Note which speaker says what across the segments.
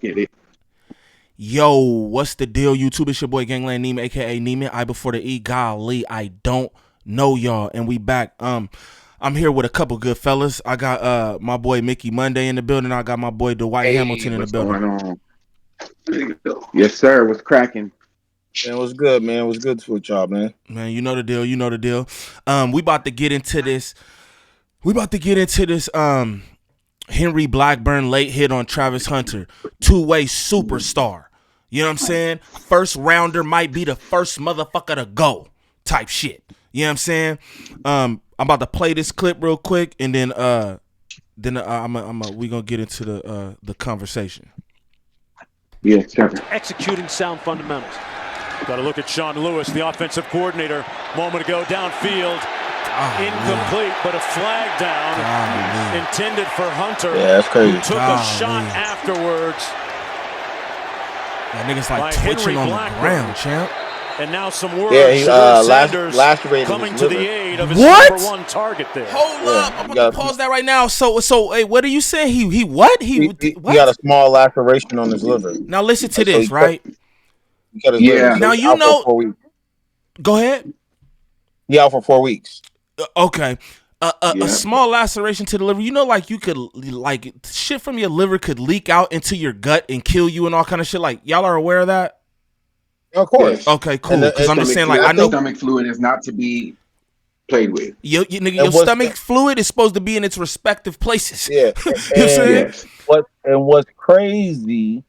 Speaker 1: Get it.
Speaker 2: Yo, what's the deal, YouTube? It's your boy Gangland Neiman, aka Neiman. I before the E. Golly, I don't know y'all, and we back. I'm here with a couple good fellas. I got my boy Mickey Monday in the building. I got my boy Dwight Hamilton in the building.
Speaker 1: Going on? Yes, sir. What's cracking?
Speaker 3: Man, what's good, man? What's good with y'all, man?
Speaker 2: Man, you know the deal. You know the deal. We about to get into this. Henry Blackburn late hit on Travis Hunter, two-way superstar. You know what I'm saying? First rounder might be the first motherfucker to go type shit. You know what I'm saying? I'm about to play this clip real quick, and then we gonna get into the conversation.
Speaker 1: Yes, sir.
Speaker 4: Executing sound fundamentals. Got to look at Sean Lewis, the offensive coordinator. Moment ago, downfield. Incomplete, but a flag down intended for Hunter.
Speaker 3: Yeah, that's crazy.
Speaker 4: Who took a shot afterwards.
Speaker 2: That nigga's like twitching on the ground, champ.
Speaker 4: And now some words.
Speaker 3: Yeah, he
Speaker 4: Sanders coming to the aid of his number one target there.
Speaker 2: Hold up, I'm gonna pause that right now. So, hey, what are you saying? He what?
Speaker 3: He got a small laceration on his liver.
Speaker 2: Now listen to this, right?
Speaker 3: Yeah.
Speaker 2: Now you know. Go ahead.
Speaker 3: He out for 4 weeks.
Speaker 2: Okay. A small laceration to the liver. You know, like you could, like shit from your liver could leak out into your gut and kill you and all kind of shit. Like y'all are aware of that?
Speaker 3: Of course.
Speaker 1: Yes.
Speaker 2: Okay, cool. Because I'm just saying, like, I know
Speaker 1: stomach fluid is not to be played with.
Speaker 2: Your stomach fluid is supposed to be in its respective places.
Speaker 3: Yeah. And what's crazy,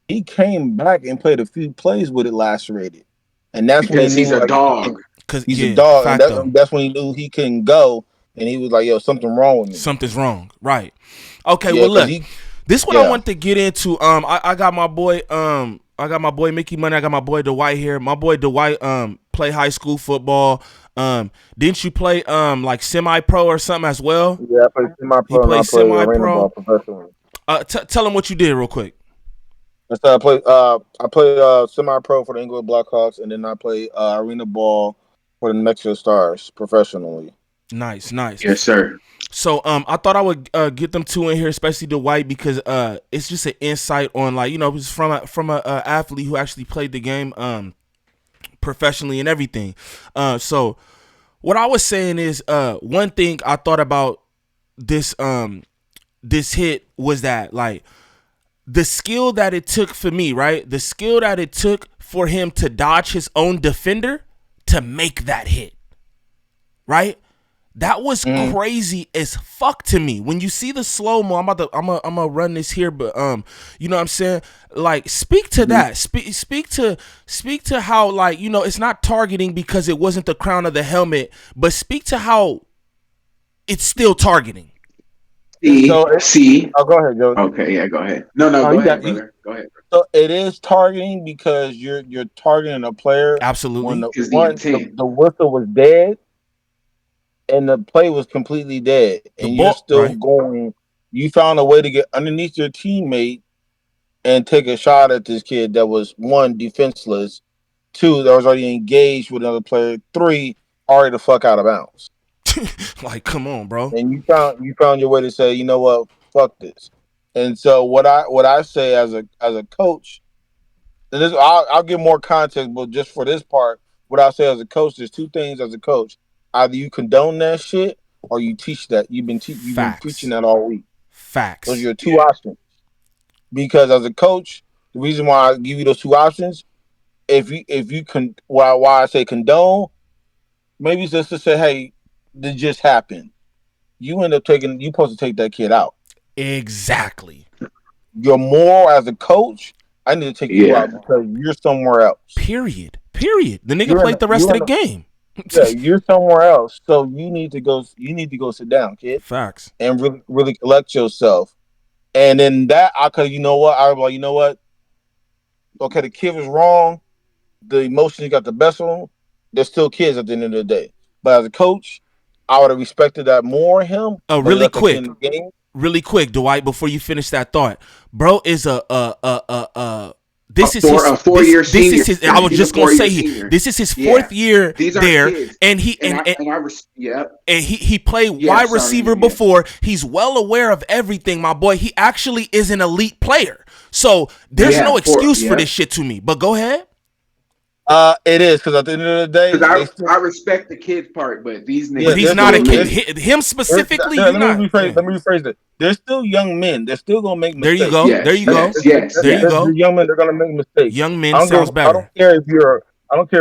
Speaker 3: he came back and played a few plays with it lacerated, and that's
Speaker 1: because he's a dog.
Speaker 3: Because he's a dog, and that's when he knew he couldn't go, and he was like, "Yo, something wrong with me.
Speaker 2: Something's wrong." Right. Okay. Well, look, this one I want to get into. I got my boy. I got my boy Mickey Money. I got my boy Dwight here. My boy Dwight play high school football. Didn't you play like semi-pro or something as well?
Speaker 3: Yeah, I played semi-pro.
Speaker 2: He played semi-pro.
Speaker 3: Professionally.
Speaker 2: Tell him what you did real quick.
Speaker 3: So I played semi-pro for the Inglewood Blackhawks, and then I played arena ball for the New Mexico Stars professionally. Nice.
Speaker 1: Yes, sir.
Speaker 2: So I thought I would get them two in here, especially Dwight, because it's just an insight on, like, you know, it's from a athlete who actually played the game professionally and everything. So what I was saying is one thing I thought about this hit was that, like, the skill that it took for me, right? The skill that it took for him to dodge his own defender to make that hit, right? That was crazy as fuck to me. When you see the slow-mo, I'm gonna run this here, but you know what I'm saying? Like, speak to that. Speak to how, like, you know, it's not targeting because it wasn't the crown of the helmet, but speak to how it's still targeting.
Speaker 1: See.
Speaker 3: Oh, go ahead, Joe.
Speaker 1: Okay, yeah, go ahead. No, go ahead, brother. Go ahead.
Speaker 3: So it is targeting because you're targeting a player.
Speaker 2: Absolutely.
Speaker 3: When the whistle was dead and the play was completely dead, and you're still going. You found a way to get underneath your teammate and take a shot at this kid that was, one, defenseless, two, that was already engaged with another player, three, already the fuck out of bounds.
Speaker 2: Like, come on, bro.
Speaker 3: And you found your way to say, you know what, fuck this. And so what I say as a coach, and this, I'll give more context, but just for this part, what I say as a coach, there's two things as a coach: either you condone that shit or you teach that. You've been teaching that all week.
Speaker 2: Facts.
Speaker 3: Those are your two options. Because as a coach, the reason why I give you those two options, if you can, why I say condone, maybe it's just to say, hey, this just happened. You end up you're supposed to take that kid out.
Speaker 2: Exactly.
Speaker 3: You're more as a coach, I need to take you out because you're somewhere else.
Speaker 2: Period. The nigga played the rest of the game.
Speaker 3: Yeah, you're somewhere else. So you need to go sit down, kid.
Speaker 2: Facts.
Speaker 3: And really, really collect yourself. And then that, I was like, you know what? Okay, the kid was wrong. The emotions got the best of them. They're still kids at the end of the day. But as a coach, I would have respected that more of him.
Speaker 2: Oh, really quick, Dwight, before you finish that thought. Bro is a
Speaker 1: 4-year senior.
Speaker 2: I was just gonna say this is his fourth year there, kids. And he played wide receiver before. He's well aware of everything, my boy. He actually is an elite player. So there's no excuse for this shit to me. But go ahead.
Speaker 3: It is, because at the end of the day,
Speaker 1: I respect the kid's part, but these niggas.
Speaker 2: But he's not a kid. Him specifically,
Speaker 3: let me rephrase it. They're still young men. They're still gonna make mistakes.
Speaker 2: There you go.
Speaker 1: Yes,
Speaker 2: there you go.
Speaker 1: Yes.
Speaker 2: There you go.
Speaker 3: The young men, they're gonna make mistakes.
Speaker 2: Young men sounds better.
Speaker 3: I don't care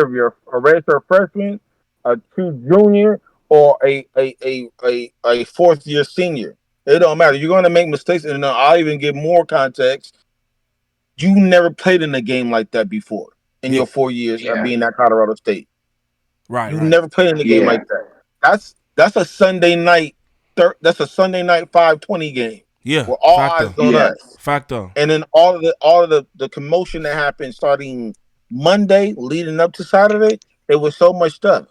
Speaker 3: if you're a redshirt freshman, a true junior, or a fourth year senior. It don't matter. You're gonna make mistakes, and I'll even give more context. You never played in a game like that before in your 4 years of being at Colorado State.
Speaker 2: Right.
Speaker 3: You never played in a game like that. That's a Sunday night. That's a Sunday night 5:20 game.
Speaker 2: Yeah,
Speaker 3: where all eyes on us.
Speaker 2: Facto.
Speaker 3: And then all of the commotion that happened starting Monday leading up to Saturday, it was so much stuff.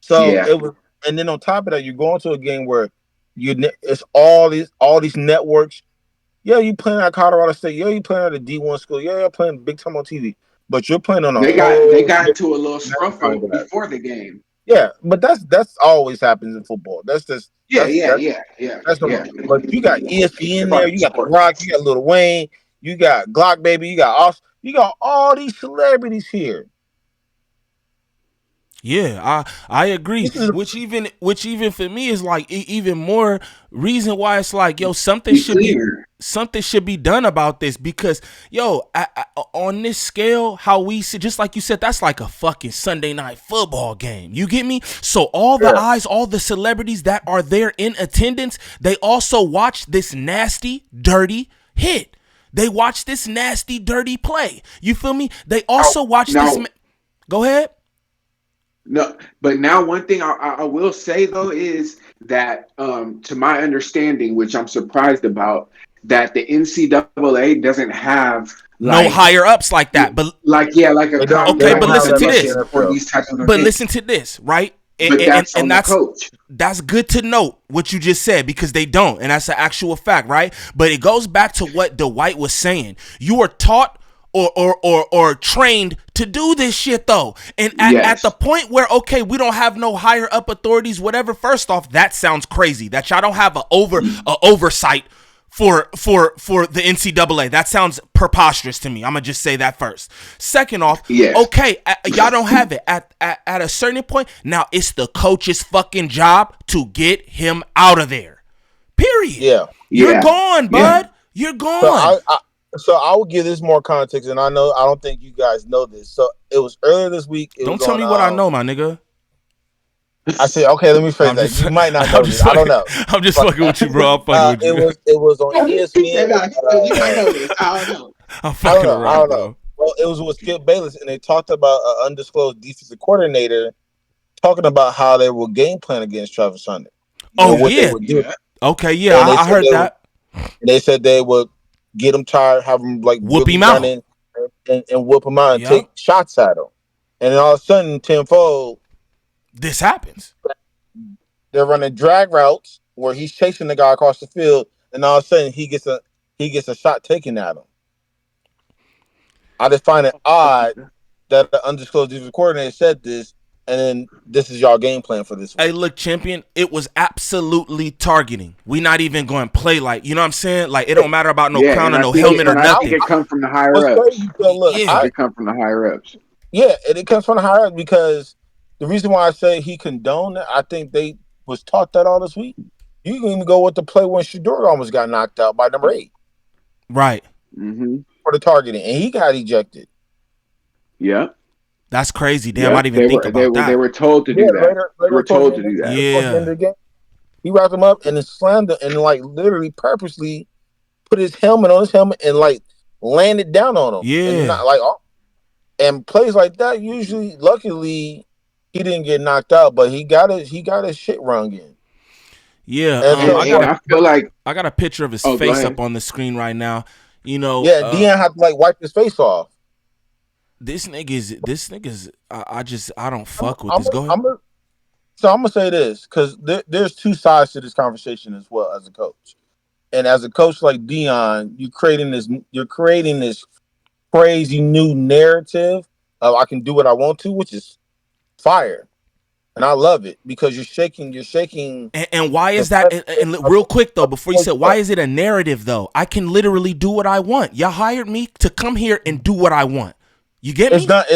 Speaker 3: So it was, and then on top of that, you're going to a game where it's all these networks. Yeah, you playing at Colorado State. Yeah, you playing at a D1 school. Yeah, you're playing big time on TV. But you're playing on
Speaker 1: they got into a little scruffle before the game.
Speaker 3: Yeah, but that's always happens in football. That's just That's But you got ESPN there. You got The Rock. You got Lil Wayne. You got Glock Baby. You got all these celebrities here.
Speaker 2: Yeah, I agree. Which even for me is like even more reason why it's like, yo, something should be done about this, because yo, on this scale, how we see, just like you said, that's like a fucking Sunday night football game. You get me? So all the eyes, all the celebrities that are there in attendance, they also watch this nasty, dirty hit. They watch this nasty, dirty play. You feel me? They also watch this. Go ahead.
Speaker 1: No, but now one thing I will say though is that to my understanding, which I'm surprised about, that the NCAA doesn't have
Speaker 2: no higher ups like that, but
Speaker 1: but
Speaker 2: listen to this.
Speaker 1: But
Speaker 2: listen to this, right?
Speaker 1: And that's coach.
Speaker 2: That's good to note what you just said, because they don't, and that's an actual fact, right? But it goes back to what Dwight was saying. You are taught or trained to do this shit though. And at the point where, okay, we don't have no higher up authorities, whatever, first off, that sounds crazy. That y'all don't have a oversight for the NCAA. That sounds preposterous to me. I'm gonna just say that first. Second off, okay, y'all don't have it at a certain point. Now it's the coach's fucking job to get him out of there. Period. You're gone, bud. You're gone.
Speaker 3: So I will give this more context, and I don't think you guys know this. So it was earlier this week.
Speaker 2: Don't tell me what I know, my nigga.
Speaker 3: I said, okay, let me phrase that. You might not know this. I don't know.
Speaker 2: I'm just fucking with you, bro. I'm fucking with
Speaker 3: you. It was on ESPN.
Speaker 1: You might know this. I don't know.
Speaker 2: I'm fucking around, I don't know.
Speaker 3: Well, it was with Skip Bayless, and they talked about an undisclosed defensive coordinator talking about how they will game plan against Travis Hunter.
Speaker 2: Oh, yeah. Okay, yeah, I heard that.
Speaker 3: And they said they would get him tired, have him like
Speaker 2: whoop him out
Speaker 3: and whoop him out and take shots at him. And then all of a sudden, tenfold,
Speaker 2: this happens.
Speaker 3: They're running drag routes where he's chasing the guy across the field, and all of a sudden he gets a shot taken at him. I just find it odd that the undisclosed defensive coordinator said this, and then this is y'all game plan for this week.
Speaker 2: Hey, look, champion, it was absolutely targeting. We not even going to play like, you know what I'm saying? Like, it don't matter about no crown or no helmet or nothing.
Speaker 1: It comes from the higher ups. It comes from the higher ups.
Speaker 3: Yeah, it comes from the higher ups, because the reason why I say he condoned it, I think they was taught that all this week. You can even go with the play when Shedeur almost got knocked out by number 8.
Speaker 2: Right.
Speaker 1: Mm-hmm.
Speaker 3: For the targeting, and he got ejected.
Speaker 1: Yeah.
Speaker 2: That's crazy. Damn, I didn't even think about that.
Speaker 1: They were told to do that. They were told to do that.
Speaker 2: Yeah.
Speaker 3: He wrapped him up and then slammed him and like literally purposely put his helmet on his helmet and like landed down on him.
Speaker 2: Yeah.
Speaker 3: And plays like that, usually, luckily, he didn't get knocked out, but he got his shit rung in.
Speaker 2: Yeah.
Speaker 1: I feel like
Speaker 2: I got a picture of his face up on the screen right now. You know.
Speaker 3: Yeah, Deion had to like wipe his face off.
Speaker 2: This nigga's. I don't fuck with this. Go ahead.
Speaker 3: So I'm gonna say this, because there's two sides to this conversation as well as a coach, and as a coach like Deion, you're creating this crazy new narrative of I can do what I want to, which is fire. And I love it because you're shaking.
Speaker 2: And why is that? And real quick though, before you said, why is it a narrative though? I can literally do what I want. Y'all hired me to come here and do what I want. You get me?
Speaker 1: But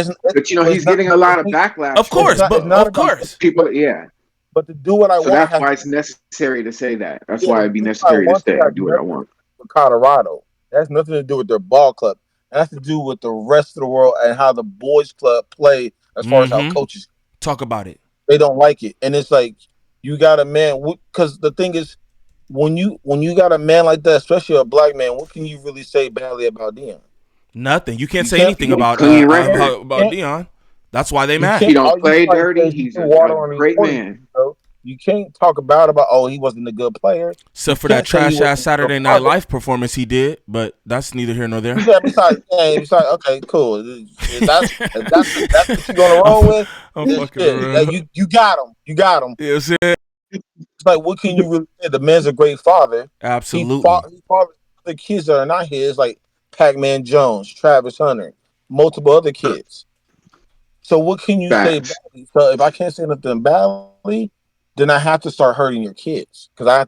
Speaker 1: he's getting a lot of backlash.
Speaker 2: Of course, of course,
Speaker 1: people, yeah.
Speaker 3: But to do what I want,
Speaker 1: that's why it's necessary to say that. That's why it'd be necessary to say I do what I want.
Speaker 3: For Colorado, that has nothing to do with their ball club. It has to do with the rest of the world and how the boys club play as far as how coaches
Speaker 2: talk about it.
Speaker 3: They don't like it, and it's like you got a man. Because the thing is, when you got a man like that, especially a black man, what can you really say badly about Deion?
Speaker 2: Nothing. You can't say anything about Deion. That's why they mad.
Speaker 1: He don't play dirty. He's a great man.
Speaker 3: You can't talk about he wasn't a good player.
Speaker 2: Except for that trash ass Saturday Night Live performance he did, but that's neither here nor there.
Speaker 3: Yeah, besides, okay, cool. If that's what you're gonna roll with. You got him. You got him.
Speaker 2: You know what I'm saying?
Speaker 3: It's like, what can you really say? The man's a great father.
Speaker 2: Absolutely.
Speaker 3: He fathered the kids that are not his, like Pac-Man Jones, Travis Hunter, multiple other kids. So what can you say badly? So if I can't say nothing badly, then I have to start hurting your kids because I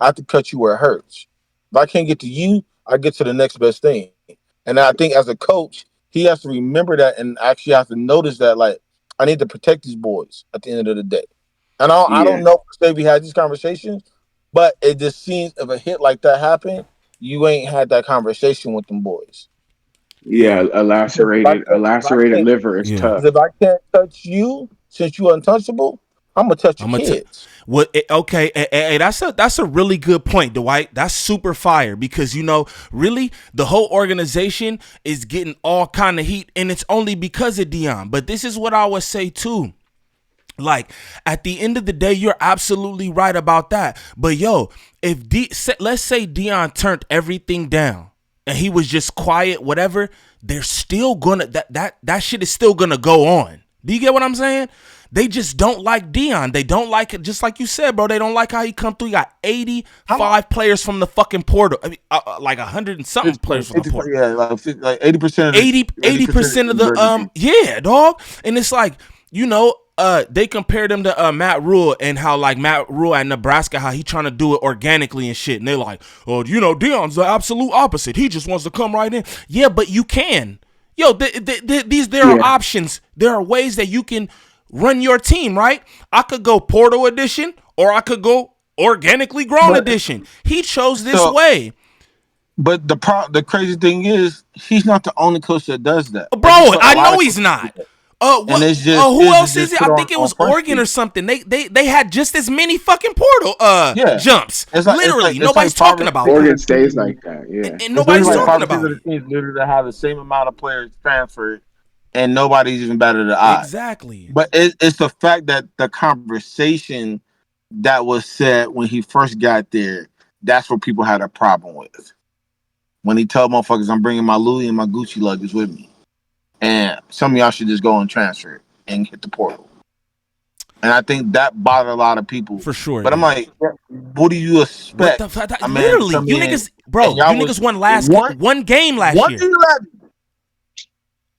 Speaker 3: have to cut you where it hurts. If I can't get to you, I get to the next best thing. And I think as a coach, he has to remember that and actually have to notice that, like, I need to protect these boys at the end of the day. And I don't know if we had these conversations, but it just seems if a hit like that happened, you ain't had that conversation with them boys.
Speaker 1: Yeah, a lacerated liver is tough.
Speaker 3: If I can't touch you, since you're untouchable, I'm gonna touch your kids.
Speaker 2: Okay, that's a really good point, Dwight. That's super fire because really the whole organization is getting all kind of heat, and it's only because of Deion. But this is what I would say too. Like, at the end of the day, you're absolutely right about that. But if let's say Deion turned everything down and he was just quiet, whatever, they're still gonna that shit is still gonna go on. Do you get what I'm saying? They just don't like Deion. They don't like it, just like you said, bro. They don't like how he come through. He got 85 players from the fucking portal. I mean, like 100 and something players from the portal.
Speaker 3: Yeah, like 80%.
Speaker 2: 80% of the yeah, dog. And it's like, they compared him to Matt Rule and how like Matt Rule at Nebraska, how he trying to do it organically and shit. And they're like, oh, Deion's the absolute opposite. He just wants to come right in. Yeah, but you can. There are options. There are ways that you can run your team, right? I could go portal edition or I could go organically grown edition. He chose this way.
Speaker 3: But the crazy thing is, he's not the only coach that does that.
Speaker 2: Bro, I know he's not. Who else is it? I think it was Oregon or something. They had just as many fucking portal jumps. Literally, nobody's talking about
Speaker 1: it. Oregon stays like that, yeah.
Speaker 2: And nobody's talking about it.
Speaker 3: Literally have the same amount of players transferred, and nobody's even better than I.
Speaker 2: Exactly.
Speaker 3: But it's the fact that the conversation that was said when he first got there, that's what people had a problem with. When he told motherfuckers, I'm bringing my Louis and my Gucci luggage with me. And some of y'all should just go and transfer it and hit the portal. And I think that bothered a lot of people.
Speaker 2: For sure.
Speaker 3: But I'm like, what do you expect?
Speaker 2: Literally, you niggas, bro, you niggas won one game last year.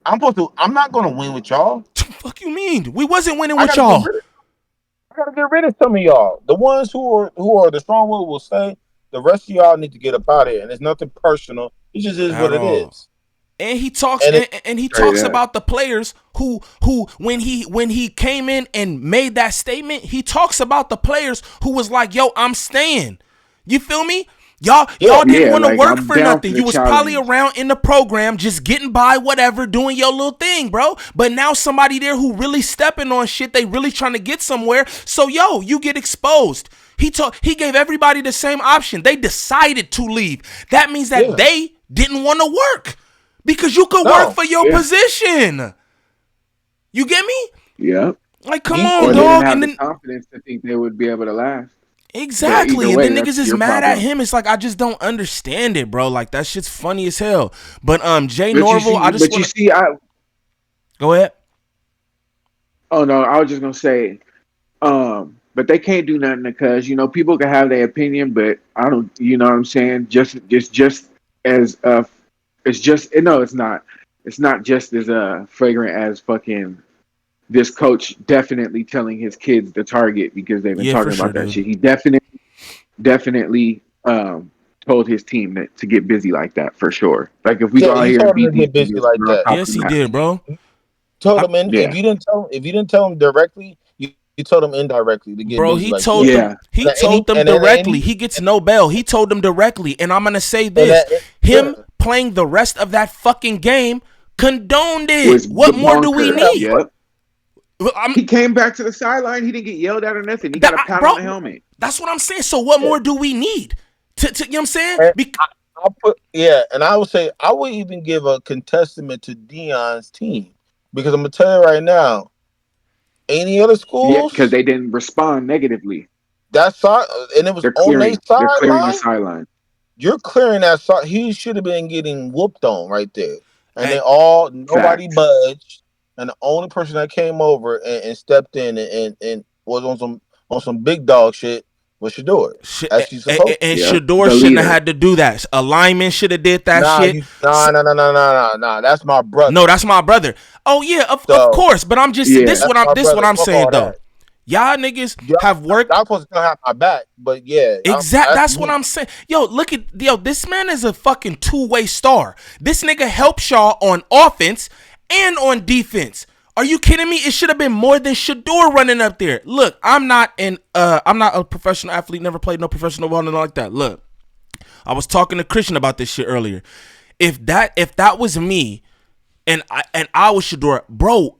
Speaker 3: I'm not going to win with y'all.
Speaker 2: Fuck you mean? We wasn't winning with y'all.
Speaker 3: I got to get rid of some of y'all. The ones who are the strong will say, the rest of y'all need to get up out of here. And it's nothing personal. It just is what it is.
Speaker 2: And he talks about the players who when he came in and made that statement, he talks about the players who was like, yo, I'm staying. You feel me? Y'all didn't want to work for nothing. You was probably around in the program just getting by, whatever, doing your little thing, bro. But now somebody there who really stepping on shit, they really trying to get somewhere. So you get exposed. He gave everybody the same option. They decided to leave. That means that they didn't want to work. Because you could work for your position. You get me?
Speaker 1: Yeah.
Speaker 2: Like, come on,
Speaker 1: or
Speaker 2: dog.
Speaker 1: They didn't have
Speaker 2: and
Speaker 1: the confidence to think they would be able to last.
Speaker 2: Exactly. And then niggas is mad at him. It's like, I just don't understand it, bro. Like, that shit's funny as hell. But Jay Norvell, Go ahead.
Speaker 1: Oh no, I was just gonna say, but they can't do nothing because people can have their opinion, but I don't. You know what I'm saying? Just as it's just no, it's not. It's not just as flagrant as fucking this coach definitely telling his kids to target because they've been talking about that shit. He definitely told his team to get busy like that for sure. Like if we go out here and beat these
Speaker 3: busy like that.
Speaker 2: Yes, he did, bro.
Speaker 3: Told him if you didn't tell him directly, you told him indirectly to get
Speaker 2: bro.
Speaker 3: busy.
Speaker 2: He told them. He told them directly. He gets no bail. He told them directly. And I'm gonna say this: him playing the rest of that fucking game condoned it. What more do we need?
Speaker 1: Yep. He came back to the sideline. He didn't get yelled at or nothing. He got a pat on the helmet.
Speaker 2: That's what I'm saying. So what more do we need? You know what I'm saying?
Speaker 3: And I would say I would even give a contestament to Deion's team because I'm gonna tell you right now, any other schools,
Speaker 1: because they didn't respond negatively.
Speaker 3: That's and it was on their sideline.
Speaker 1: They're clearing the sideline.
Speaker 3: You're clearing that side. He should have been getting whooped on right there, and nobody budged, and the only person that came over and stepped in and was on some big dog shit. Was Shedeur.
Speaker 2: And Shedeur shouldn't have had to do that. A lineman should have did that shit.
Speaker 3: No. That's my brother.
Speaker 2: No, that's my brother. Oh yeah, of course. But I'm just this what I'm saying though. Y'all niggas have worked.
Speaker 3: I was gonna have my back, but yeah.
Speaker 2: Exactly. That's what I'm saying. Yo, look at this man is a fucking two-way star. This nigga helps y'all on offense and on defense. Are you kidding me? It should have been more than Shedeur running up there. Look, I'm not a professional athlete, never played no professional ball, nothing like that. Look, I was talking to Christian about this shit earlier. If that was me and I was Shedeur, bro,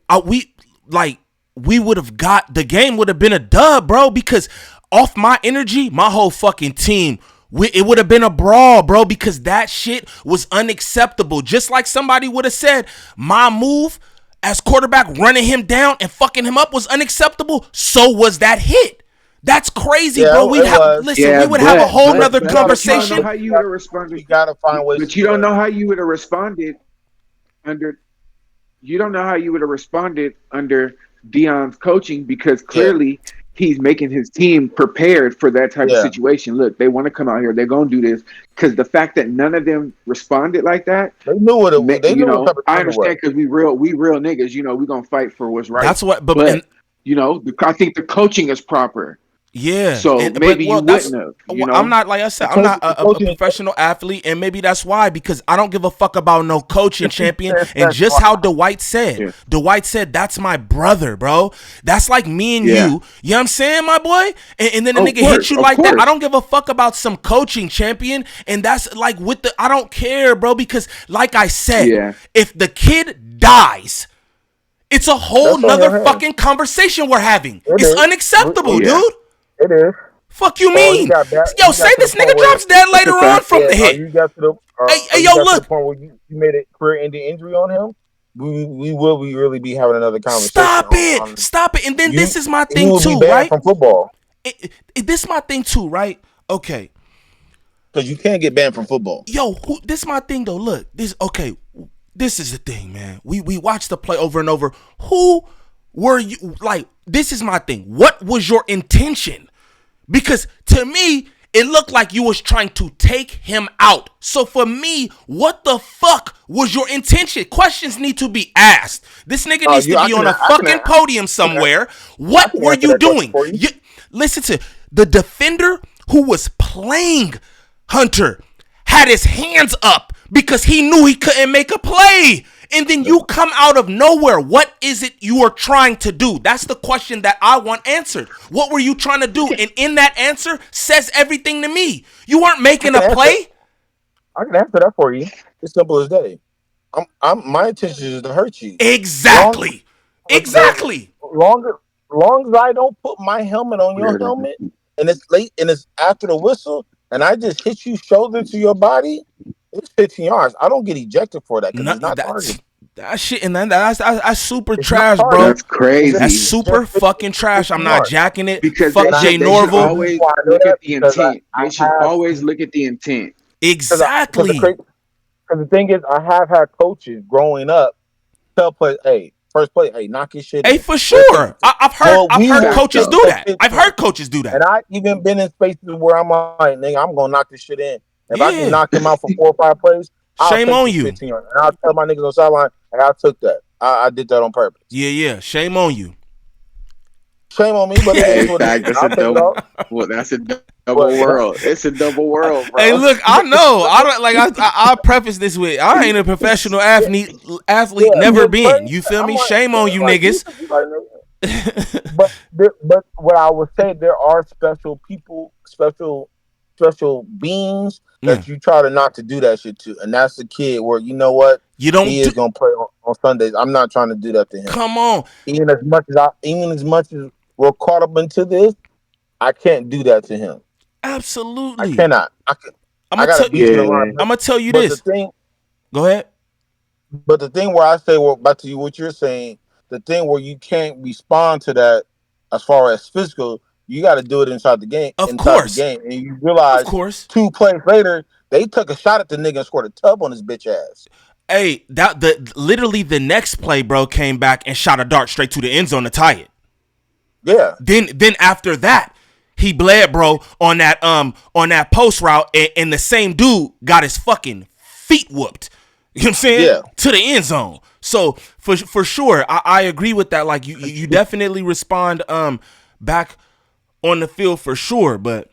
Speaker 2: we would have got the game would have been a dub, bro, because off my energy, my whole fucking team, it would have been a brawl, bro, because that shit was unacceptable. Just like somebody would have said, my move as quarterback running him down and fucking him up was unacceptable. So was that hit. That's crazy, bro. We would have a whole nother conversation.
Speaker 1: You don't know how you would have responded.
Speaker 3: You gotta find ways.
Speaker 1: But you don't know how you would have responded under. You don't know how you would have responded under Deion's coaching because clearly he's making his team prepared for that type of situation. Look, they want to come out here. They're gonna do this because the fact that none of them responded like that,
Speaker 3: they knew what it was. They knew what
Speaker 1: I understand because we real niggas. You know, we gonna fight for what's right.
Speaker 2: That's what. But
Speaker 1: I think the coaching is proper.
Speaker 2: Yeah.
Speaker 1: So maybe you wouldn't have. You know?
Speaker 2: I'm not, like I said, I'm not a professional athlete, and maybe that's why, because I don't give a fuck about no coaching champion. And just how Dwight said, that's my brother, bro. That's like me and you. You know what I'm saying, my boy? And then the nigga hit you like that. I don't give a fuck about some coaching champion. And that's like I don't care, bro, because like I said, if the kid dies, it's a whole nother fucking conversation we're having. It's unacceptable, dude.
Speaker 3: It is.
Speaker 2: Fuck you mean? Yo, say this nigga drops dead later on from the hit.
Speaker 3: You got to the point where you made a career-ending injury on him. We will really be having another conversation.
Speaker 2: Stop it. And then this is my thing too, right?
Speaker 3: From football.
Speaker 2: This is my thing too, right? Okay.
Speaker 3: Because you can't get banned from football.
Speaker 2: Yo, this is my thing though. Look, this is the thing, man. We watched the play over and over. Who were you? Like, this is my thing. What was your intention? Because to me, it looked like you was trying to take him out. So for me, what the fuck was your intention? Questions need to be asked. This nigga needs to be on a fucking podium somewhere. What were you doing? Listen to the defender who was playing Hunter had his hands up because he knew he couldn't make a play. And then you come out of nowhere. What is it you are trying to do? That's the question that I want answered. What were you trying to do? And in that answer says everything to me. You weren't making a play.
Speaker 3: I can answer that for you. It's simple as day. My intention is to hurt you.
Speaker 2: Exactly.
Speaker 3: Long as I don't put my helmet on your helmet, and it's late and it's after the whistle, and I just hit you shoulder to your body, it's 15 yards. I don't get ejected for that because it's not targeted.
Speaker 2: That shit, and then that's super trash, bro.
Speaker 1: That's crazy.
Speaker 2: That's super fucking trash. I'm not jacking it.
Speaker 1: Because
Speaker 2: fuck Jay Norvell.
Speaker 1: Always look at the intent. They should always look at the intent.
Speaker 2: Exactly.
Speaker 3: Because the thing is, I have had coaches growing up tell players, "Hey, first play, hey, knock your shit."
Speaker 2: Hey, for sure. I've heard coaches do that. I've heard coaches do that.
Speaker 3: And I even been in spaces where I'm like, nigga, I'm gonna knock this shit in. If I can knock him out for 4 or 5 plays,
Speaker 2: shame on you.
Speaker 3: And I'll tell my niggas on the sideline, hey, I took that. I did that on purpose.
Speaker 2: Yeah. Shame on you.
Speaker 3: Shame on me, but it is what it is.
Speaker 1: That's a double world. It's a double world, bro.
Speaker 2: Hey, look, I know. I don't like. I preface this with I ain't a professional athlete. Never been. You feel me? Shame on you, niggas.
Speaker 3: But what I would say, there are special people, special beings that you try to not to do that shit to, and that's the kid where you know what he is gonna play on Sundays. I'm not trying to do that to him.
Speaker 2: Come on,
Speaker 3: even as much as we're caught up into this, I can't do that to him.
Speaker 2: Absolutely,
Speaker 3: I cannot. I'm
Speaker 2: gonna tell you this. Go ahead.
Speaker 3: But the thing where I say, well, back to you, what you're saying, the thing where you can't respond to that as far as physical, you got to do it inside the game.
Speaker 2: Of course.
Speaker 3: The game. And you realize 2 plays later, they took a shot at the nigga and scored a tub on his bitch ass.
Speaker 2: Hey, literally the next play, bro, came back and shot a dart straight to the end zone to tie it.
Speaker 3: Yeah.
Speaker 2: Then after that, he bled, bro, on that post route, and the same dude got his fucking feet whooped. You know what I'm saying?
Speaker 3: Yeah.
Speaker 2: To the end zone. So for sure, I agree with that. Like you definitely respond back on the field for sure. But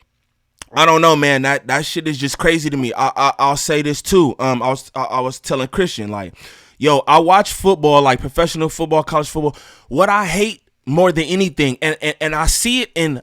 Speaker 2: I don't know, man. That shit is just crazy to me. I'll say this too. I was telling Christian, like, yo, I watch football, like professional football, college football. What I hate more than anything, and I see it in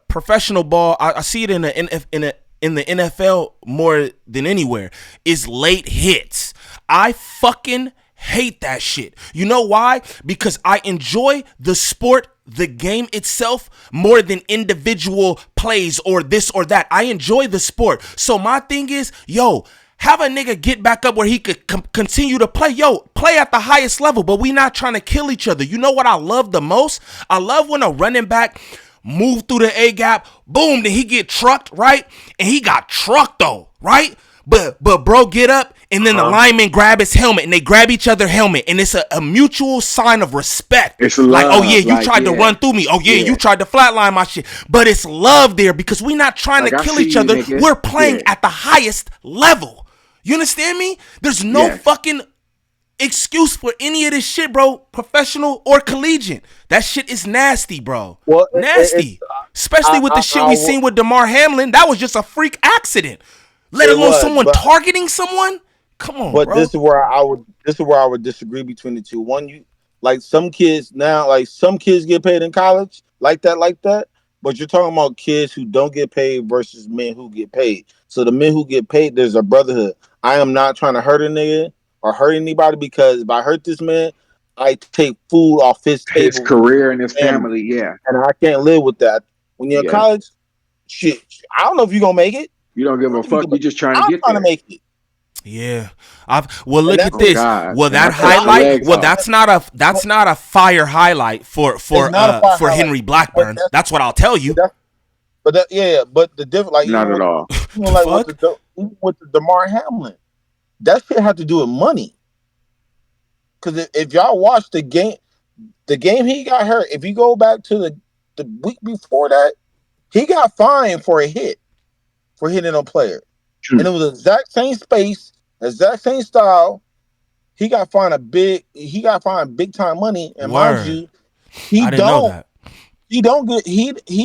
Speaker 2: professional ball. I see it in the NFL more than anywhere, is late hits. I fucking hate that shit. You know why? Because I enjoy the sport, the game itself, more than individual plays or this or that. I enjoy the sport. So my thing is, yo, have a nigga get back up where he could continue to play. Yo, play at the highest level, but we not trying to kill each other. You know what I love the most? I love when a running back move through the A gap, boom, then he get trucked, right? And he got trucked though, right? But bro get up, and then the lineman grab his helmet, and they grab each other's helmet, and it's a mutual sign of respect.
Speaker 1: It's
Speaker 2: like,
Speaker 1: love.
Speaker 2: Oh yeah, you tried to run through me. Oh yeah, you tried to flatline my shit. But it's love there because we not trying to kill each other. We're playing at the highest level. You understand me? There's no fucking excuse for any of this shit, bro. Professional or collegiate. That shit is nasty, bro.
Speaker 3: Well,
Speaker 2: nasty. Especially with the shit we seen with DeMar Hamlin. That was just a freak accident. Let alone someone targeting someone. Come on,
Speaker 3: but
Speaker 2: bro.
Speaker 3: This is where I would disagree between the two. One, you like some kids now, like some kids get paid in college like that. But you're talking about kids who don't get paid versus men who get paid. So the men who get paid, there's a brotherhood. I am not trying to hurt a nigga or hurt anybody, because if I hurt this man, I take food off his table,
Speaker 1: his career and his family. Yeah,
Speaker 3: and I can't live with that. When you're in college, shit, I don't know if you're gonna make it.
Speaker 1: You don't give a fuck. You're just trying to get there.
Speaker 3: To make it.
Speaker 2: Yeah. Look at this. Well, that highlight. Well, that's not a fire highlight for Henry Blackburn. That's what I'll tell you.
Speaker 3: But the difference, like,
Speaker 1: not at all.
Speaker 3: Like with the DeMar Hamlin, that shit had to do with money. Because if y'all watch the game he got hurt. If you go back to the week before that, he got fined for a hit. For hitting a player. And it was the exact same space, exact same style. He got fined big time money. And mind you, he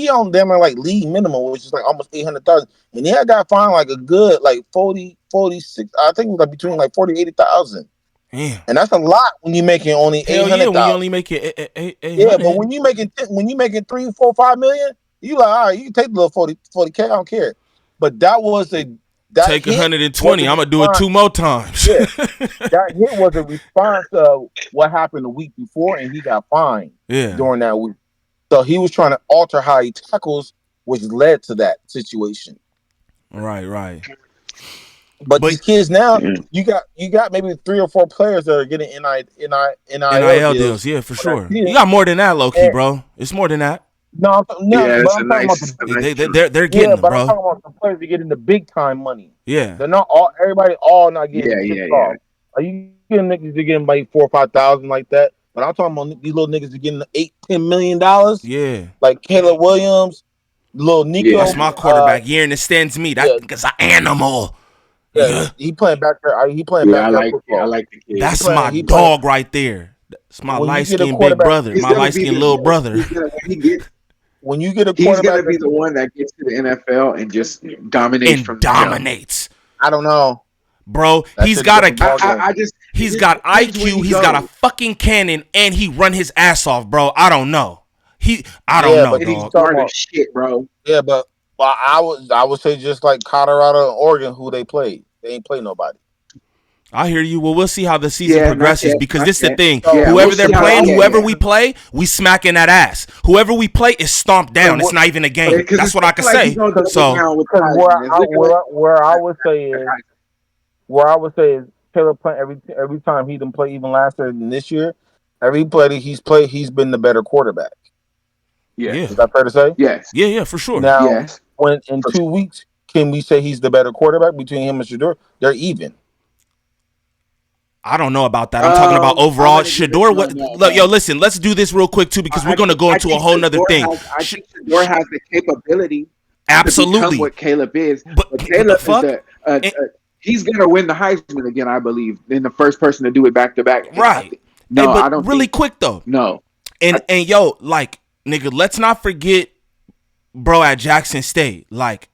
Speaker 3: on them like league minimum, which is like almost 800,000. And he got fined like a good like 40, 46. I think it was like between like 40, 80,000.
Speaker 2: Damn.
Speaker 3: And that's a lot when you're making only 800,000. Yeah,
Speaker 2: when you only make it 800.
Speaker 3: Yeah, but when you making 3, 4, 5 million, you like, all right, you can take the little 40K, I don't care. But that was
Speaker 2: take 120. I'm gonna do it 2 more times.
Speaker 3: Yeah, that hit was a response to what happened the week before, and he got fined during that week. So he was trying to alter how he tackles, which led to that situation.
Speaker 2: Right.
Speaker 3: But these kids now, you got maybe 3 or 4 players that are getting NIL
Speaker 2: deals. Yeah, for sure. You got more than that, low key, bro. It's more than that.
Speaker 3: No, but I'm talking about
Speaker 2: they're getting them, bro.
Speaker 3: I'm talking about the players that getting the big time money.
Speaker 2: Yeah,
Speaker 3: they're not everybody not getting. Yeah. Are you getting niggas that getting like 4,000 or 5,000 like that? But I'm talking about these little niggas that getting $8-10 million.
Speaker 2: Yeah,
Speaker 3: like Caleb Williams, little Nico.
Speaker 2: Yeah, that's my quarterback. Year understands me. That nigga's an animal.
Speaker 3: Yeah, he playing back there. He playing back there.
Speaker 1: I like the kid.
Speaker 2: That's my dog right there. It's my light skinned big brother, my light skinned little brother.
Speaker 3: When you get a quarterback,
Speaker 1: he's gonna be the one that gets to the NFL and just dominates
Speaker 2: dominates.
Speaker 3: I don't know,
Speaker 2: bro. He's got IQ. He's got a fucking cannon, and he run his ass off, bro. I don't know. I don't know.
Speaker 1: But he's smart as shit, bro.
Speaker 3: Yeah, but I would say just like Colorado and Oregon, who they played. They ain't play nobody.
Speaker 2: I hear you. Well, we'll see how the season progresses because this is the thing.
Speaker 3: Yeah,
Speaker 2: whoever they're playing, whoever we play, we smacking that ass. Whoever we play is stomped down. It's not even a game. That's what I can say. So
Speaker 3: where I would say is Caleb playing every time he didn't play even last year than this year. Every play he's been the better quarterback.
Speaker 2: Yeah.
Speaker 3: Is that fair to say?
Speaker 1: Yes.
Speaker 2: Yeah, for sure.
Speaker 3: Now, when in 2 weeks, can we say he's the better quarterback between him and Shedeur? They're even.
Speaker 2: I don't know about that. I'm talking about overall. Shedeur, yo, listen, let's do this real quick, too, because we're going to go into a whole nother thing.
Speaker 1: I think Shedeur has the capability
Speaker 2: absolutely
Speaker 1: to become what Caleb is. But Caleb is he's going to win the Heisman again, I believe, in the first person to do it back-to-back.
Speaker 2: Right. I don't really quick, though.
Speaker 1: No.
Speaker 2: And yo, like, nigga, let's not forget, bro, at Jackson State, like,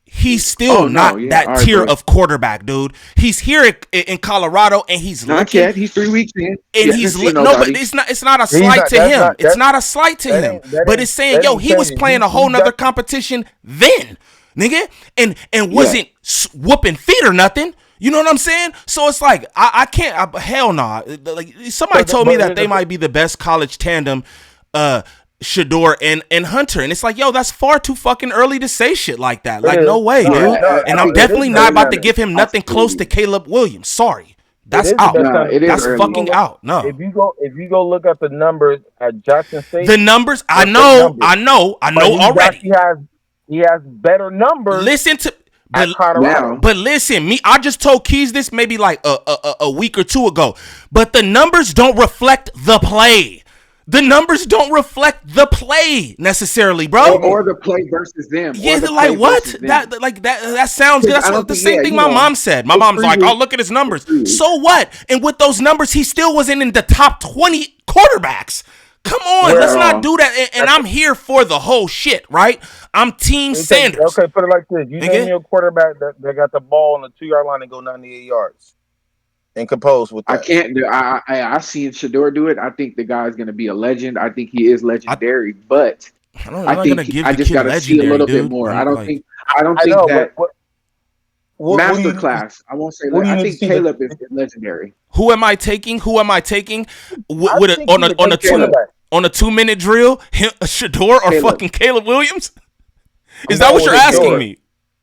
Speaker 2: he's still that tier of quarterback, dude. He's here in Colorado, and he's
Speaker 1: not yet. He's 3 weeks in,
Speaker 2: and he's but it's not a slight to him. It's not a slight to him, but it's saying, yo, he was playing a whole nother competition then, nigga, and wasn't whooping feet or nothing. You know what I'm saying? So it's like I can't. Hell no. Like somebody told me that they might be the best college tandem. Shedeur and Hunter, and it's like, yo, that's far too fucking early to say shit like that. Like, no way, dude. And I'm definitely not about to give him nothing close to Caleb Williams. Sorry, that's out. That's fucking out. No.
Speaker 3: If you go look at the numbers at Jackson State,
Speaker 2: the numbers, I know already.
Speaker 3: He has better numbers.
Speaker 2: Listen to. But listen, I just told Keys this maybe like a week or two ago. But the numbers don't reflect the play. The numbers don't reflect the play necessarily, bro.
Speaker 1: Or the play versus them.
Speaker 2: Yeah, they're like, what? That sounds good. That's the same thing my mom said. My mom's like, oh, look at his numbers. So what? And with those numbers, he still wasn't in the top 20 quarterbacks. Come on, let's not do that. And I'm here for the whole shit, right? I'm Team Sanders.
Speaker 3: Okay, put it like this. You name me a quarterback that got the ball on the 2-yard line and go 98 yards. And compose with that.
Speaker 1: I can't do. I've seen Shedeur do it. I think the guy's going to be a legend. I think he is legendary, but I think I just got to see a little bit more. I don't think that masterclass. I won't say that. I think Caleb is legendary.
Speaker 2: Who am I taking? On a 2-minute drill? Shedeur or fucking Caleb Williams? Is that what you're asking me?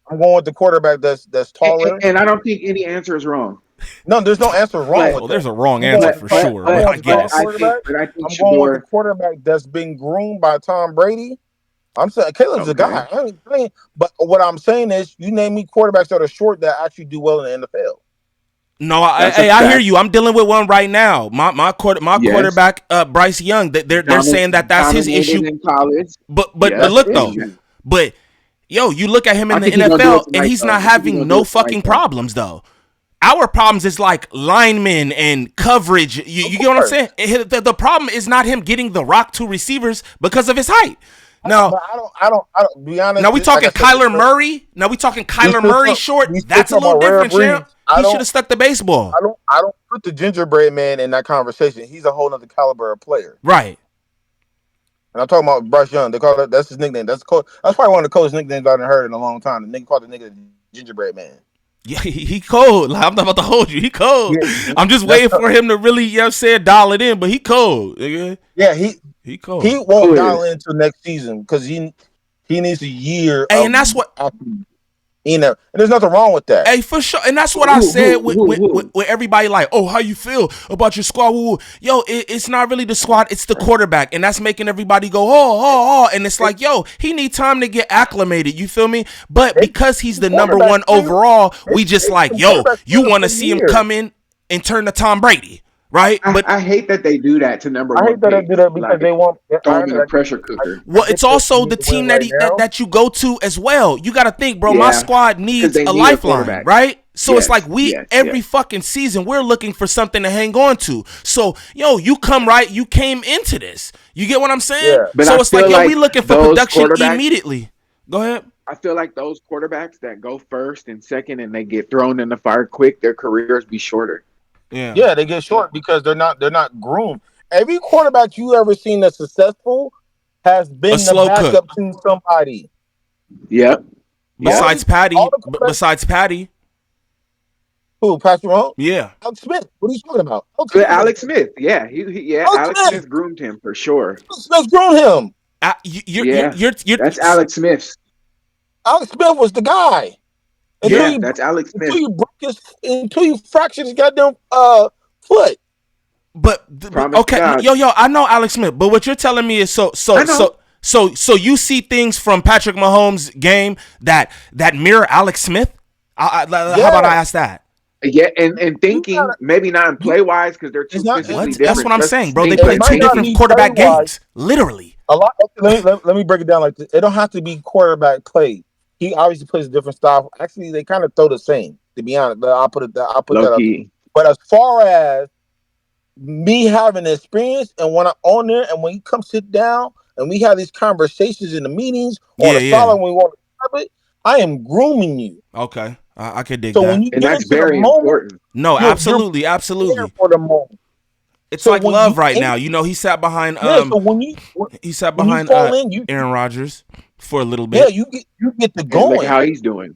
Speaker 3: I'm going with the quarterback that's taller.
Speaker 1: And I don't think any answer is wrong.
Speaker 3: No, there's no answer wrong.
Speaker 2: Well, there's a wrong answer for sure. I guess.
Speaker 3: I'm going with the quarterback that's been groomed by Tom Brady. I'm saying Caleb's a guy. But what I'm saying is, you name me quarterbacks that are short that actually do well in the NFL.
Speaker 2: No, I hear you. I'm dealing with one right now. My quarterback, Bryce Young. They're saying that's his issue.
Speaker 1: In college.
Speaker 2: But look though, but yo, you look at him in the NFL, and he's not having no fucking problems though. Our problems is like linemen and coverage. You get what I'm saying? The problem is not him getting the rock to receivers because of his height. Now,
Speaker 3: I don't be honest.
Speaker 2: Now we talking Kyler Murray. Now we talking Kyler Murray short. That's a little different, champ. He should have stuck the baseball.
Speaker 3: I don't put the gingerbread man in that conversation. He's a whole other caliber of player.
Speaker 2: Right.
Speaker 3: And I'm talking about Bryce Young. They call that's his nickname. That's probably one of the coolest nicknames I haven't heard in a long time. The nigga called the nigga the gingerbread man.
Speaker 2: Yeah, he cold. Like, I'm not about to hold you. He cold. Yeah, I'm just waiting for him to really, dial it in. But he cold. Nigga.
Speaker 3: Yeah,
Speaker 2: he cold.
Speaker 3: He won't dial in until next season because he needs a year.
Speaker 2: Hey, and that's what.
Speaker 3: And there's nothing wrong with that.
Speaker 2: Hey, for sure. And that's what I said with everybody like, oh, how you feel about your squad? Yo, it's not really the squad. It's the quarterback. And that's making everybody go, oh. And it's like, yo, he need time to get acclimated. You feel me? But because he's the number one overall, we just like, yo, you want to see him come in and turn to Tom Brady. Right,
Speaker 1: but I hate that they do that to number one.
Speaker 3: I hate that they do that because they want
Speaker 1: throwing in a pressure cooker.
Speaker 2: Well, it's also the team that you go to as well. You got to think, bro. My squad needs a lifeline, right? So it's like every fucking season we're looking for something to hang on to. So you came into this. You get what I'm saying?
Speaker 3: Yeah.
Speaker 1: But
Speaker 2: so it's like we looking for production immediately. Go ahead.
Speaker 1: I feel like those quarterbacks that go first and second and they get thrown in the fire quick, their careers be shorter.
Speaker 3: Yeah, they get short because they're not groomed. Every quarterback you ever seen that's successful has been the backup to somebody.
Speaker 1: Yep.
Speaker 2: Besides Patty.
Speaker 3: Who, Patrick Mahomes?
Speaker 2: Yeah.
Speaker 3: Alex Smith. What are you talking about?
Speaker 1: Alex Smith. Yeah. Alex Smith groomed him for sure.
Speaker 3: Smith groomed him.
Speaker 1: That's Alex Smith.
Speaker 3: Alex Smith was the guy.
Speaker 1: That's Alex Smith.
Speaker 3: Until you fractured his goddamn foot.
Speaker 2: But okay, I know Alex Smith, but what you're telling me is so you see things from Patrick Mahomes' game that mirror Alex Smith? How about I ask that?
Speaker 1: Yeah, and thinking maybe not in play wise because they're too physically different.
Speaker 2: That's what I'm saying, bro. They play two different quarterback games, literally.
Speaker 3: A lot. Let me break it down like this. It don't have to be quarterback play. He obviously plays a different style. Actually, they kind of throw the same. To be honest, I'll put that up. But as far as me having the experience and when I'm on there and when you come sit down and we have these conversations in the meetings or the solid when we want to have it, I am grooming you.
Speaker 2: Okay. I could dig
Speaker 1: that.
Speaker 2: When
Speaker 1: you and that's very important.
Speaker 2: No, absolutely.
Speaker 3: For the moment.
Speaker 2: It's like Love right now. He sat behind he sat behind Aaron Rodgers for a little bit.
Speaker 3: Yeah, you get the going.
Speaker 1: Look how he's doing.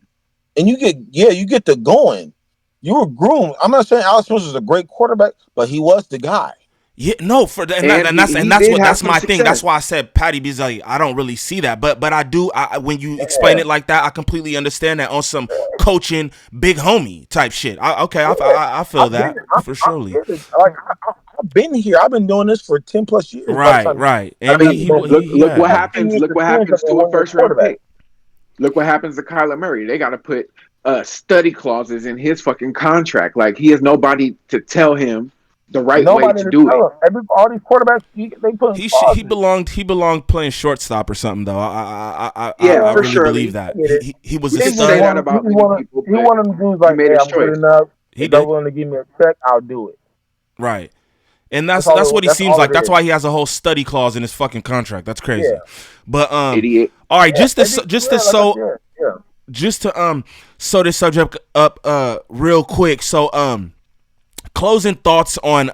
Speaker 3: And you get the going. You were groomed. I'm not saying Alex Smith is a great quarterback, but he was the guy.
Speaker 2: Yeah, no, that's my thing. That's why I said Patty because I don't really see that, but I do. When you explain it like that, I completely understand that on some coaching big homie type shit. I feel that for surely.
Speaker 3: I've been here. I've been doing this for 10 plus years.
Speaker 2: Right. And
Speaker 1: look what happens. Look what happens to a first round pick. Look what happens to Kyler Murray. They got to put study clauses in his fucking contract. Like he has nobody to tell him the right way to do it.
Speaker 3: All these quarterbacks, they put.
Speaker 2: He belonged playing shortstop or something though. I really believe that he was a stud.
Speaker 1: Say that about people.
Speaker 3: He one of them dudes like, hey, I'm good enough. If they're willing to give me a check, I'll do it.
Speaker 2: Right. And that's what he seems like. That's why he has a whole study clause in his fucking contract. That's crazy. Yeah. But
Speaker 1: idiot.
Speaker 2: All right, just to sew this subject up real quick. So closing thoughts on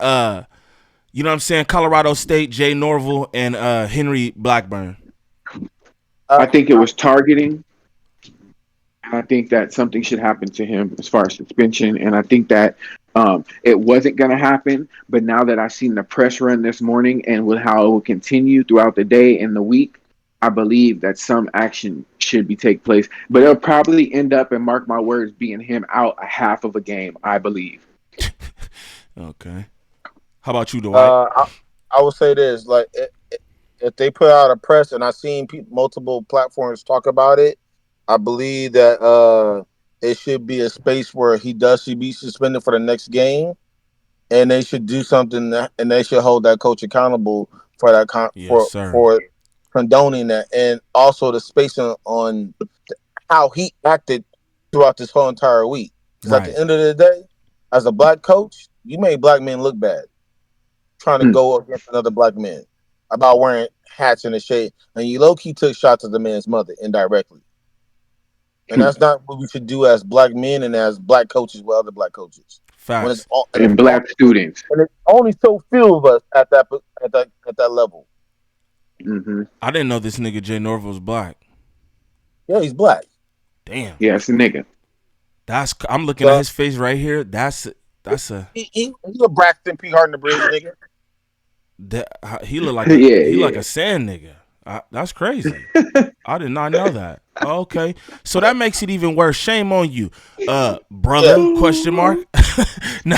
Speaker 2: you know what I'm saying, Colorado State, Jay Norvell and Henry Blackburn.
Speaker 1: I think it was targeting. I think that something should happen to him as far as suspension, and I think that it wasn't going to happen. But now that I've seen the press run this morning and with how it will continue throughout the day and the week, I believe that some action should take place. But it'll probably end up, and mark my words, being him out a half of a game, I believe.
Speaker 2: Okay. How about you, Dwight?
Speaker 3: I would say this: like, if they put out a press, and I've seen multiple platforms talk about it, I believe that it should be a space where he should be suspended for the next game, and they should do something, and they should hold that coach accountable for that for condoning that, and also the spacing on how he acted throughout this whole entire week. Because at the end of the day, as a black coach, you made black men look bad trying to go against another black man about wearing hats in the shade, and you low-key took shots at the man's mother indirectly. And that's not what we should do as black men and as black coaches with other black coaches.
Speaker 2: Facts.
Speaker 1: And black students.
Speaker 3: And it's only so few of us at that level.
Speaker 1: Mm-hmm.
Speaker 2: I didn't know this nigga Jay Norvell was black.
Speaker 3: Yeah, he's black.
Speaker 2: Damn.
Speaker 1: Yeah, it's a nigga.
Speaker 2: I'm looking at his face right here. He's
Speaker 3: a Braxton P. Hart in the Bridge nigga.
Speaker 2: He look like like a sand nigga. That's crazy. I did not know that. Okay, so that makes it even worse. Shame on you, brother? Question mark. Nah,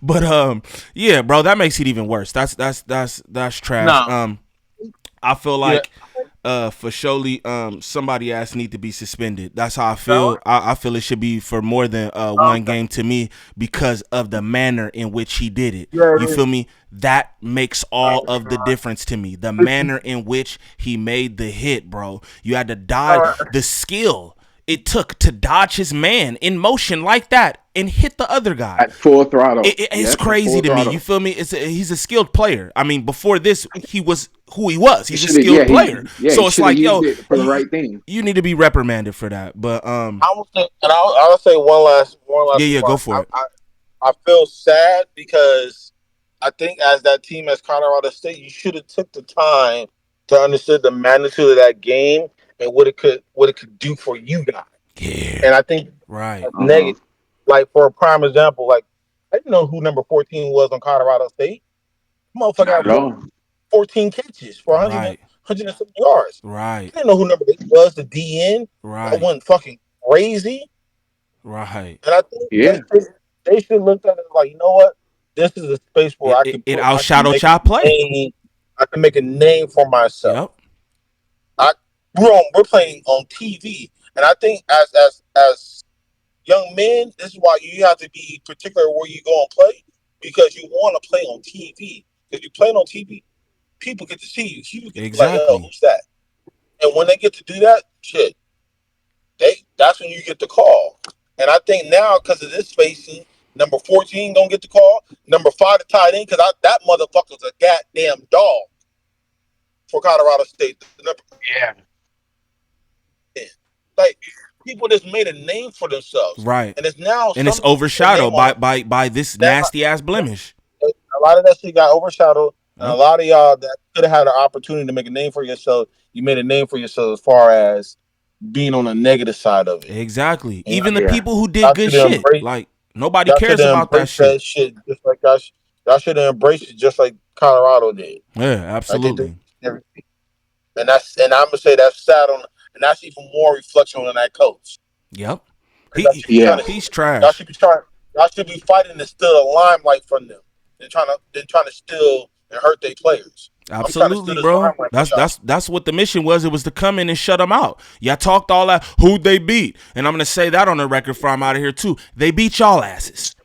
Speaker 2: but yeah, bro, that makes it even worse. That's trash.
Speaker 3: Nah.
Speaker 2: I feel like for surely somebody else need to be suspended. That's how I feel. I feel it should be for more than one game to me because of the manner in which he did it. You feel me? That makes all of the difference to me. The manner in which he made the hit, bro. You had to dive. The skill it took to dodge his man in motion like that and hit the other guy
Speaker 1: at full throttle.
Speaker 2: It's crazy to me. You feel me? He's a skilled player. I mean, before this, he was who he was. He's a skilled player. So it's like, yo,
Speaker 1: for the right thing.
Speaker 2: You need to be reprimanded for that. But
Speaker 3: I'll say one last.
Speaker 2: Yeah, go for it.
Speaker 3: I feel sad because I think as that team, as Colorado State, you should have took the time to understand the magnitude of that game and what it could do for you guys.
Speaker 2: Yeah.
Speaker 3: And I think negative. Like for a prime example, like I didn't know who number 14 was on Colorado State. Motherfucker had 14 catches for 170 yards.
Speaker 2: Right.
Speaker 3: I didn't know who number 8 was, the DN.
Speaker 2: Right.
Speaker 3: That went fucking crazy.
Speaker 2: Right.
Speaker 3: And I think they should look at it like, you know what? This is a space where I can
Speaker 2: outshadowed y'all play.
Speaker 3: I can make a name for myself.
Speaker 2: Yep.
Speaker 3: We're playing on TV, and I think as young men, this is why you have to be particular where you go and play, because you want to play on TV. If you play on TV, people get to see you. People get to be like, oh, who's that? And when they get to do that, shit, that's when you get the call. And I think now, because of this spacing, number 14 don't get the call. Number 5 to tight end, because that motherfucker's a goddamn dog for Colorado State. Like, people just made a name for themselves.
Speaker 2: Right.
Speaker 3: And it's now...
Speaker 2: And it's overshadowed by this nasty-ass blemish.
Speaker 3: A lot of that shit got overshadowed. And a lot of y'all that could have had an opportunity to make a name for yourself, you made a name for yourself as far as being on the negative side of it.
Speaker 2: Exactly. And even the people who did good shit. Like, nobody cares about that shit.
Speaker 3: Just like y'all should have embraced it just like Colorado did.
Speaker 2: Yeah, absolutely.
Speaker 3: And I'm gonna say that's sad on, and that's even more reflection on that coach.
Speaker 2: Yep. He's trash.
Speaker 3: Y'all should be fighting to steal a limelight from them. They're trying to steal and hurt their players.
Speaker 2: Absolutely, bro. That's what the mission was. It was to come in and shut them out. Y'all talked all that. Who'd they beat? And I'm gonna say that on the record before I'm out of here too. They beat y'all asses.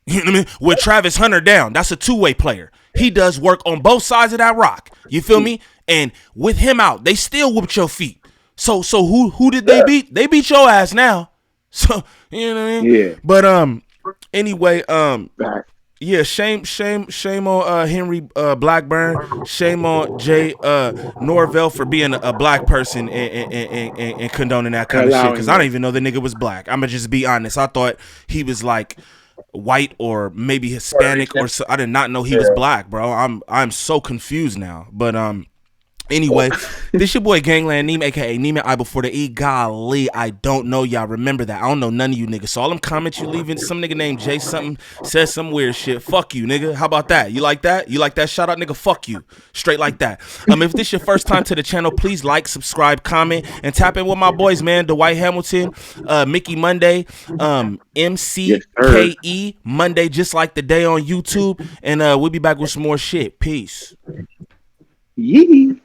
Speaker 2: You know what I mean? With Travis Hunter down, that's a two-way player. He does work on both sides of that rock. You feel me? And with him out, they still whooped your feet. So who did they beat? They beat your ass now. So you know what I mean?
Speaker 1: Yeah.
Speaker 2: But anyway, yeah, shame on Henry Blackburn. Shame on Jay Norvell for being a black person and condoning that kind of shit. Because I don't even know the nigga was black. I'm gonna just be honest. I thought he was like white or maybe Hispanic or so. I did not know he was black, bro. I'm so confused now. But anyway, this your boy Gangland Neem, aka Neiman I before the E. Golly, I don't know y'all. Remember that. I don't know none of you niggas. So all them comments you leaving, some nigga named Jay something says some weird shit. Fuck you, nigga. How about that? You like that? You like that shout out, nigga? Fuck you. Straight like that. If this your first time to the channel, please like, subscribe, comment, and tap in with my boys, man. Dwight Hamilton, Mickey Monday, MCKE Monday, just like the day on YouTube. And we'll be back with some more shit. Peace.
Speaker 1: Yee.